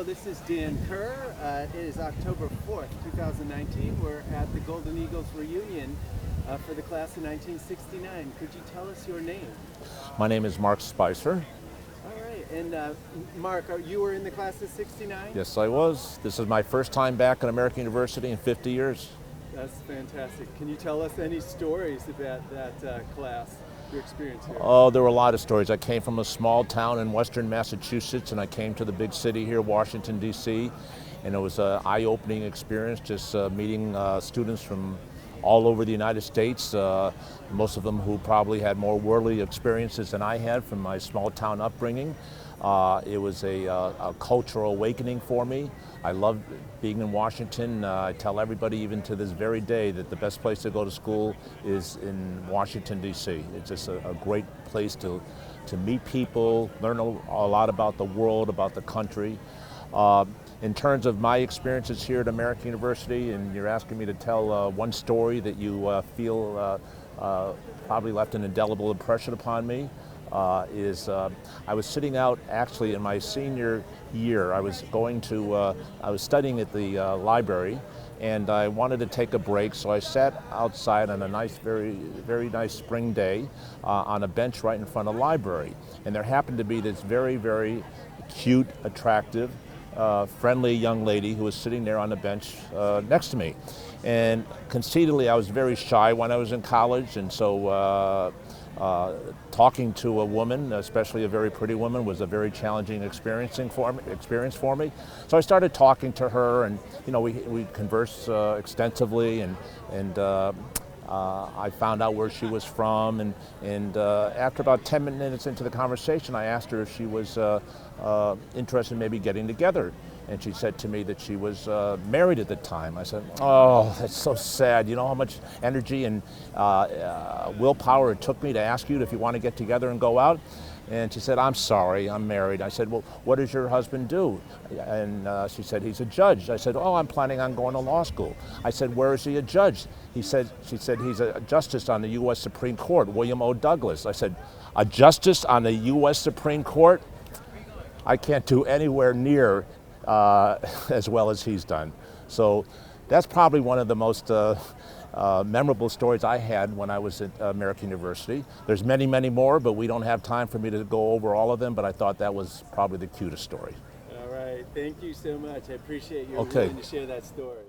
this is Dan Kerr. It is October 4th, 2019. We're at the Golden Eagles reunion for the class of 1969. Could you tell us your name? My name is Mark Speiser. All right, and Mark, you were in the class of 69? Yes, I was. This is my first time back at American University in 50 years. That's fantastic. Can you tell us any stories about that class, your experience here? Oh, there were a lot of stories. I came from a small town in western Massachusetts, and I came to the big city here, Washington, D.C., and it was an eye-opening experience, just meeting students from all over the United States, most of them who probably had more worldly experiences than I had from my small town upbringing. It was a cultural awakening for me. I loved being in Washington. I tell everybody, even to this very day, that the best place to go to school is in Washington, D.C. It's just a great place to meet people, learn a lot about the world, about the country. In terms of my experiences here at American University, and you're asking me to tell one story that you feel probably left an indelible impression upon me, I was sitting out actually in my senior year. I was studying at the library, and I wanted to take a break, so I sat outside on a nice, very nice spring day on a bench right in front of the library. And there happened to be this very cute, attractive, friendly young lady who was sitting there on the bench next to me. And conceitedly, I was very shy when I was in college, and so talking to a woman, especially a very pretty woman, was a very challenging experience for me. So I started talking to her, and we conversed extensively, and I found out where she was from, and after about 10 minutes into the conversation, I asked her if she was interested in maybe getting together. And she said to me that she was married at the time. I said, oh, that's so sad. You know how much energy and willpower it took me to ask you if you want to get together and go out? And she said, I'm sorry, I'm married. I said, well, what does your husband do? And she said, he's a judge. I said, oh, I'm planning on going to law school. I said, where is he a judge? She said, he's a justice on the U.S. Supreme Court, William O. Douglas. I said, a justice on the U.S. Supreme Court? I can't do anywhere near as well as he's done. So that's probably one of the most memorable stories I had when I was at American University. There's many more, but we don't have time for me to go over all of them, but I thought that was probably the cutest story. All right, thank you so much. I appreciate you Okay. willing to share that story.